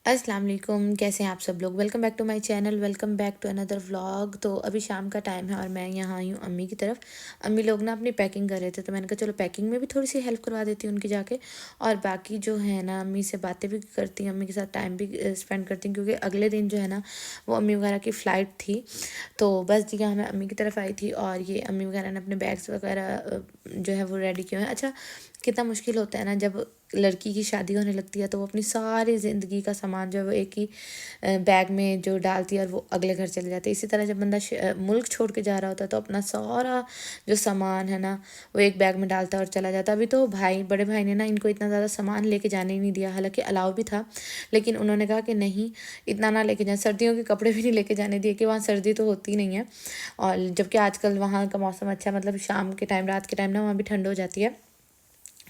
अस्सलाम वालेकुम, कैसे हैं आप सब लोग। Welcome back to my channel, welcome back to another vlog. तो अभी शाम का टाइम है और मैं यहाँ आई हूँ अम्मी की तरफ। अम्मी लोग ना अपनी पैकिंग कर रहे थे, तो मैंने कहा चलो पैकिंग में भी थोड़ी सी हेल्प करवा देती हूँ उनकी जाके। और बाकी जो है ना, अम्मी से बातें भी करती हूँ, अम्मी के साथ टाइम भी स्पेंड करती हूँ, क्योंकि अगले दिन जो है ना वो अम्मी वगैरह की फ़्लाइट थी। तो बस जी यहाँ मैं अम्मी की तरफ आई थी और ये अम्मी वगैरह ने अपने बैग्स वगैरह जो है वो रेडी किए हैं। अच्छा, कितना मुश्किल होता है ना जब लड़की की शादी होने लगती है, तो वो अपनी सारी ज़िंदगी का सामान जो है वो एक ही बैग में जो डालती है और वो अगले घर चले जाते हैं। इसी तरह जब बंदा मुल्क छोड़ के जा रहा होता है, तो अपना सारा जो सामान है ना वो एक बैग में डालता है और चला जाता है। अभी तो भाई, बड़े भाई ने ना इनको इतना ज़्यादा सामान लेके जाने ही नहीं दिया, हालांकि अलाउ भी था, लेकिन उन्होंने कहा कि नहीं, इतना ना लेके जाए। सर्दियों के कपड़े भी नहीं लेके जाने दिए, कि वहाँ सर्दी तो होती नहीं है। और जबकि आजकल वहाँ का मौसम अच्छा, मतलब शाम के टाइम, रात के टाइम ना वहाँ भी ठंड हो जाती है।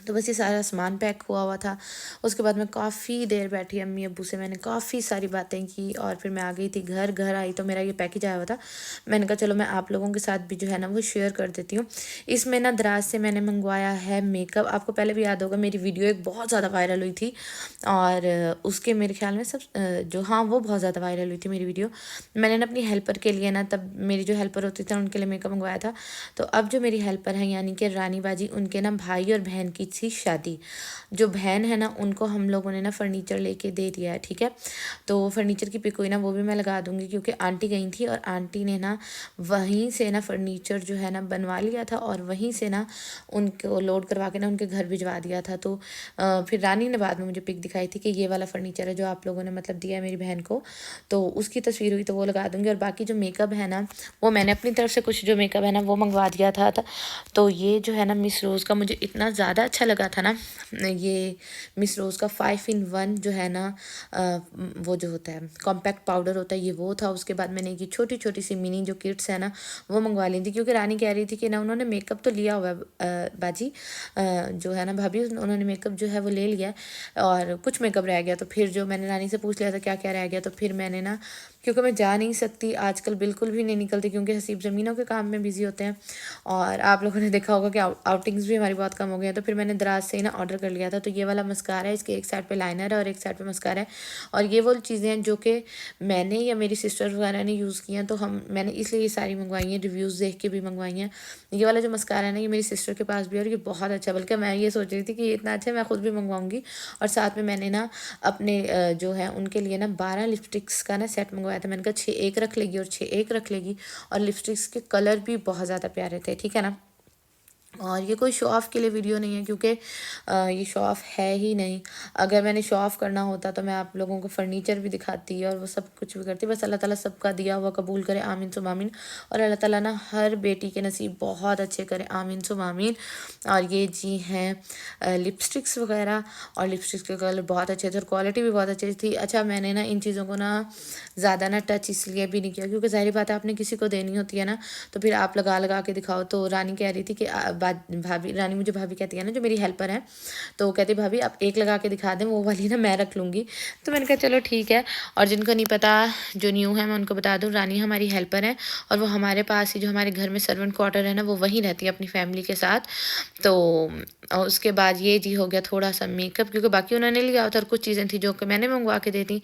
तो बस ये सारा सामान पैक हुआ हुआ था। उसके बाद मैं काफ़ी देर बैठी अम्मी अब्बू से, मैंने काफ़ी सारी बातें की और फिर मैं आ गई थी घर। घर आई तो मेरा ये पैकेज आया हुआ था। मैंने कहा चलो मैं आप लोगों के साथ भी जो है ना वो शेयर कर देती हूँ। इसमें ना दराज से मैंने मंगवाया है मेकअप। आपको पहले भी याद होगा, मेरी वीडियो एक बहुत ज़्यादा वायरल हुई थी और उसके मेरे ख्याल में सब जो, हाँ, वो बहुत ज़्यादा वायरल हुई थी मेरी वीडियो। मैंने ना अपनी हेल्पर के लिए ना, तब मेरी जो हेल्पर होती थी उनके लिए मेकअप मंगवाया था। तो अब जो मेरी हेल्पर हैं यानी कि रानी बाजी, उनके ना भाई और बहन की थी शादी। जो बहन है ना उनको हम लोगों ने ना फर्नीचर लेके दे दिया है, ठीक है। तो फर्नीचर की पिक हुई ना, वो भी मैं लगा दूंगी, क्योंकि आंटी गई थी और आंटी ने ना वहीं से ना फर्नीचर जो है ना बनवा लिया था और वहीं से ना उनको लोड करवा के ना उनके घर भिजवा दिया था। तो फिर रानी ने बाद में मुझे पिक दिखाई थी कि ये वाला फर्नीचर है जो आप लोगों ने मतलब दिया है मेरी बहन को। तो उसकी तस्वीर हुई तो वो लगा दूंगी। और बाकी जो मेकअप है ना, वो मैंने अपनी तरफ से कुछ जो मेकअप है ना वो मंगवा दिया था। तो ये जो है ना मिस रोज़ का मुझे इतना ज़्यादा अच्छा लगा था ना, ये मिस रोज़ का 5 in 1 जो है ना, वो जो होता है कॉम्पैक्ट पाउडर होता है, ये वो था। उसके बाद मैंने ये छोटी छोटी सी मिनी जो किट्स है ना वो मंगवा ली थी, क्योंकि रानी कह रही थी कि ना उन्होंने मेकअप तो लिया हुआ है, बाजी जो है ना भाभी, उन्होंने मेकअप जो है वो ले लिया है और कुछ मेकअप रह गया। तो फिर जो मैंने रानी से पूछ लिया था क्या क्या रह गया, तो फिर मैंने ना, क्योंकि मैं जा नहीं सकती आजकल, बिल्कुल भी नहीं निकलती, क्योंकि हसीब ज़मीनों के काम में बिज़ी होते हैं और आप लोगों ने देखा होगा कि आउटिंग्स भी हमारी बहुत कम हो गई हैं। तो फिर मैंने दराज से ही ना ऑर्डर कर लिया था। तो ये वाला मस्कारा है, इसके एक साइड पे लाइनर है और एक साइड पे मस्कारा है। और ये वो चीज़ें हैं जो कि मैंने या मेरी सिस्टर वगैरह ने यूज़ की हैं, तो मैंने इसलिए ये सारी मंगवाई हैं, रिव्यूज़ देख के भी मंगवाई हैं। ये वाला जो मस्कारा है ना, ये मेरी सिस्टर के पास भी है और ये बहुत अच्छा, बल्कि मैं ये सोच रही थी कि ये इतना अच्छा है मैं खुद भी मंगवाऊंगी। और साथ में मैंने ना अपने जो है उनके लिए ना 12 लिपस्टिक्स का ना सेट मंगवाया था। मैंने कहा 6 एक रख लेगी और 6 एक रख लेगी। और लिपस्टिक्स के कलर भी बहुत ज़्यादा प्यारे थे, ठीक है ना। और ये कोई शो ऑफ़ के लिए वीडियो नहीं है, क्योंकि ये शो ऑफ़ है ही नहीं। अगर मैंने शो ऑफ़ करना होता तो मैं आप लोगों को फ़र्नीचर भी दिखाती और वो सब कुछ भी करती। बस अल्लाह ताला सबका दिया हुआ कबूल करे, आमीन सुम आमीन। और अल्लाह ताला ना हर बेटी के नसीब बहुत अच्छे करे, आमीन सुम आमीन। और ये जी हैं लिपस्टिक्स वगैरह, और लिपस्टिक्स के कलर बहुत अच्छे थे और क्वालिटी भी बहुत अच्छी थी। अच्छा, मैंने ना इन चीज़ों को ना ज़्यादा ना टच इसलिए भी नहीं किया, क्योंकि ज़ाहिर बात है आपने किसी को देनी होती है ना, तो फिर आप लगा लगा के दिखाओ। तो रानी कह रही थी कि भाभी, रानी मुझे भाभी कहती है ना जो मेरी हेल्पर है, तो कहती भाभी आप एक लगा के दिखा दें, वो वाली ना मैं रख लूँगी। तो मैंने कहा चलो ठीक है। और जिनको नहीं पता, जो न्यू है, मैं उनको बता दूँ, रानी हमारी हेल्पर है और वो हमारे पास ही, जो हमारे घर में सर्वेंट क्वार्टर है ना, वो वहीं रहती है अपनी फैमिली के साथ। तो और उसके बाद ये जी हो गया थोड़ा सा मेकअप, क्योंकि बाकी उन्होंने लिया होता और कुछ चीज़ें थी जो कि मैंने मंगवा के दी थी।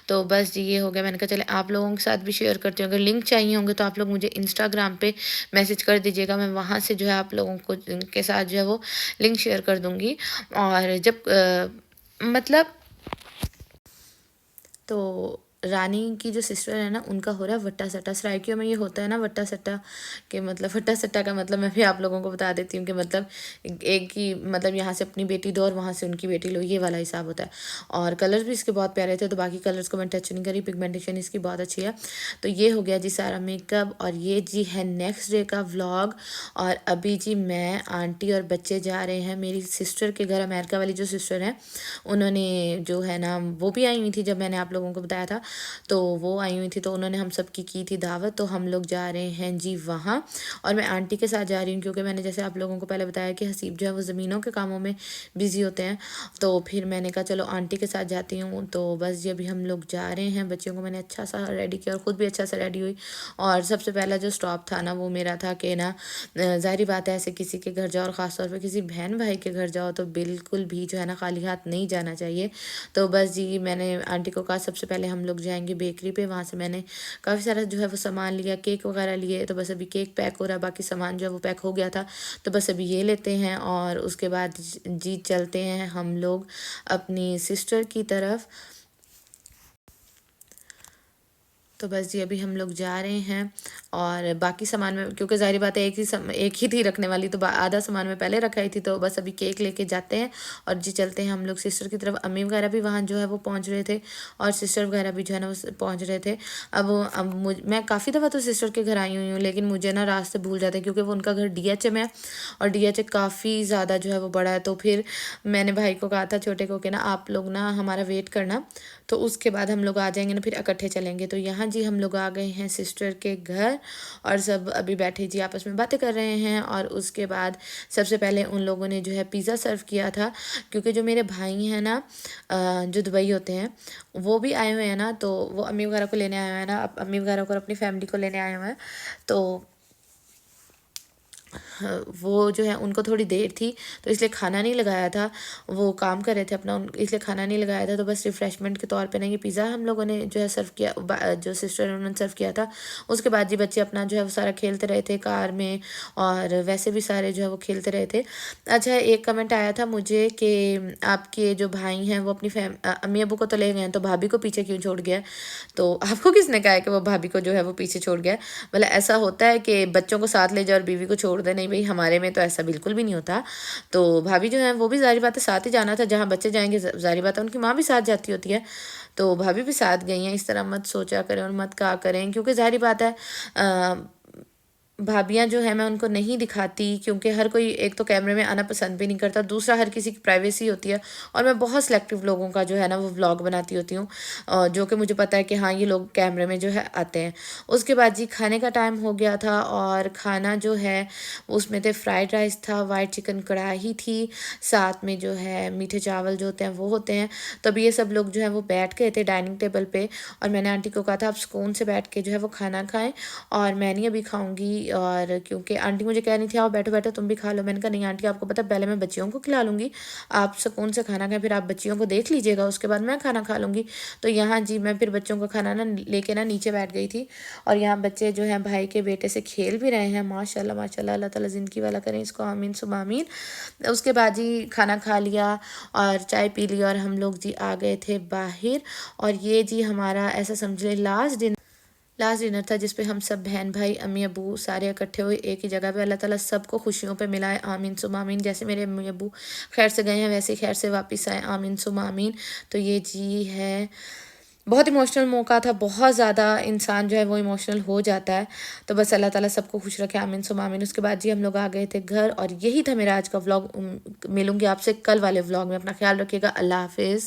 तो बस जी ये हो गया। मैंने कहा चले आप लोगों के साथ भी शेयर करती हूँ। अगर लिंक चाहिए होंगे तो आप लोग मुझे इंस्टाग्राम पे मैसेज कर दीजिएगा, मैं वहाँ से जो है आप लोगों को के साथ जो है वो लिंक शेयर कर दूँगी। और जब मतलब, तो रानी की जो सिस्टर है ना उनका हो रहा है वट्टा सट्टा। सराइकियों में ये होता है ना वट्टा सट्टा, के मतलब वट्टा सट्टा का मतलब मैं भी आप लोगों को बता देती हूँ कि मतलब एक ही, मतलब यहाँ से अपनी बेटी दो और वहाँ से उनकी बेटी लो, ये वाला हिसाब होता है। और कलर्स भी इसके बहुत प्यारे थे, तो बाकी कलर्स को मैं टच नहीं करी, पिगमेंटेशन इसकी बहुत अच्छी है। तो ये हो गया जी सारा मेकअप और ये जी है नेक्स्ट डे का व्लॉग। और अभी जी मैं, आंटी और बच्चे जा रहे हैं मेरी सिस्टर के घर। अमेरिका वाली जो सिस्टर है उन्होंने जो है ना वो भी आई हुई थी जब मैंने आप लोगों को बताया था। तो वो आई हुई थी, तो उन्होंने हम सब की थी दावत। तो हम लोग जा रहे हैं जी वहाँ, और मैं आंटी के साथ जा रही हूँ क्योंकि मैंने जैसे आप लोगों को पहले बताया कि हसीब जो है वो ज़मीनों के कामों में बिज़ी होते हैं। तो फिर मैंने कहा चलो आंटी के साथ जाती हूँ। तो बस ये अभी हम लोग जा रहे हैं। बच्चियों को मैंने अच्छा सा रेडी किया और ख़ुद भी अच्छा सा रेडी हुई। और सबसे पहला जो स्टॉप था ना वो मेरा था कि ना ज़ाहिर बात है ऐसे किसी के घर जाओ और ख़ास तौर पे किसी बहन भाई के घर जाओ तो बिल्कुल भी जो है ना खाली हाथ नहीं जाना चाहिए। तो बस जी मैंने आंटी को कहा सबसे पहले हम लोग जाएंगे बेकरी पे। वहाँ से मैंने काफ़ी सारा जो है वो सामान लिया, केक वगैरह लिए। तो बस अभी केक पैक हो रहा है, बाकी सामान जो है वो पैक हो गया था। तो बस अभी ये लेते हैं और उसके बाद जी चलते हैं हम लोग अपनी सिस्टर की तरफ। तो बस जी अभी हम लोग जा रहे हैं और बाकी सामान में, क्योंकि ज़ाहिर बात है एक ही थी रखने वाली, तो आधा सामान में पहले रखाई थी। तो बस अभी केक लेके जाते हैं और जी चलते हैं हम लोग सिस्टर की तरफ। अम्मी वगैरह भी वहाँ जो है वो पहुँच रहे थे और सिस्टर वगैरह भी जो है ना वो पहुँच रहे थे। अब मैं काफ़ी दफ़ा तो सिस्टर के घर आई हुई हूँ, लेकिन मुझे ना रास्ते भूल जाते हैं क्योंकि वो उनका घर DH में है और DH काफ़ी ज़्यादा जो है वो बड़ा है। तो फिर मैंने भाई को कहा था छोटे को कि ना आप लोग ना हमारा वेट करना, तो उसके बाद हम लोग आ जाएंगे ना, फिर इकट्ठे चलेंगे। तो यहाँ जी हम लोग आ गए हैं सिस्टर के घर और सब अभी बैठे जी आपस में बातें कर रहे हैं। और उसके बाद सबसे पहले उन लोगों ने जो है पिज़्ज़ा सर्व किया था, क्योंकि जो मेरे भाई हैं ना जो दुबई होते हैं वो भी आए हुए हैं ना, तो वो अम्मी वगैरह को लेने आए हुए हैं ना, अम्मी वगैरह को अपनी फैमिली को लेने आए हुए हैं। तो वो जो है उनको थोड़ी देर थी तो इसलिए खाना नहीं लगाया था, वो काम कर रहे थे अपना, इसलिए खाना नहीं लगाया था। तो बस रिफ़्रेशमेंट के तौर पे ना ये पिज़्ज़ा हम लोगों ने जो है सर्व किया, जो सिस्टर उन्होंने सर्व किया था। उसके बाद जी बच्चे अपना जो है वो सारा खेलते रहे थे कार में, और वैसे भी सारे जो है वो खेलते रहे थे। अच्छा एक कमेंट आया था मुझे कि आपके जो भाई हैं वो अपनी अम्मी अबू को तो ले गए हैं, तो भाभी को पीछे क्यों छोड़ गया? तो आपको किसने कहा है कि वो भाभी को जो है वो पीछे छोड़ गया? मतलब ऐसा होता है कि बच्चों को साथ ले जाओ और बीवी को छोड़ दे? नहीं भाई, हमारे में तो ऐसा बिल्कुल भी नहीं होता। तो भाभी जो है वो भी ज़ाहिर बात है साथ ही जाना था, जहाँ बच्चे जाएंगे ज़ाहिर बात है उनकी माँ भी साथ जाती होती है, तो भाभी भी साथ गई हैं। इस तरह मत सोचा करें और मत कहा करें, क्योंकि ज़ाहिर बात है भाभियाँ जो है मैं उनको नहीं दिखाती, क्योंकि हर कोई एक तो कैमरे में आना पसंद भी नहीं करता, दूसरा हर किसी की प्राइवेसी होती है। और मैं बहुत सिलेक्टिव लोगों का जो है ना वो व्लॉग बनाती होती हूँ, जो कि मुझे पता है कि हाँ ये लोग कैमरे में जो है आते हैं। उसके बाद जी खाने का टाइम हो गया था और खाना जो है उसमें थे फ्राइड राइस था, वाइट चिकन कढ़ाई थी, साथ में जो है मीठे चावल जो होते हैं वो होते हैं। तो अभी ये सब लोग जो है वो बैठ गए थे डाइनिंग टेबल पे, और मैंने आंटी को कहा था आप सुकून से बैठ के जो है वो खाना खाएं, और मैं नहीं अभी खाऊंगी। और क्योंकि आंटी मुझे कह रही थी आओ बैठो बैठो तुम भी खा लो, मैंने कहा नहीं आंटी आपको पता पहले मैं बच्चियों को खिला लूँगी, आप सुकून से खाना खाएं, फिर आप बच्चियों को देख लीजिएगा, उसके बाद मैं खाना खा लूँगी। तो यहाँ जी मैं फिर बच्चों का खाना ना लेके ना नीचे बैठ गई थी, और यहाँ बच्चे जो हैं भाई के बेटे से खेल भी रहे हैं। माशाल्लाह माशाल्लाह, अल्लाह ताला ज़िंदगी वाला करें इसको, आमीन सुम्मा आमीन। उसके बाद जी खाना खा लिया और चाय पी ली और हम लोग जी आ गए थे बाहर। और ये जी हमारा ऐसा समझ लें लास्ट डिनर था, जिस पे हम सब बहन भाई अम्मी अबू सारे इकट्ठे हुए एक ही जगह पे। अल्लाह ताला सबको खुशियों पे मिलाए, आमीन सुम्मा आमीन। जैसे मेरे अम्मी अबू खैर से गए हैं वैसे ही खैर से वापस आए, आमीन सुम्मा आमीन। तो ये जी है बहुत इमोशनल मौका था, बहुत ज़्यादा इंसान जो है वो इमोशनल हो जाता है। तो बस अल्लाह ताला सबको खुश रखे, आमीन सुम्मा आमीन। उसके बाद जी हम लोग आ गए थे घर, और यही था मेरा आज का व्लॉग। मिलूंगी आपसे कल वाले व्लॉग में, अपना ख्याल रखिएगा, अल्लाह हाफिज़।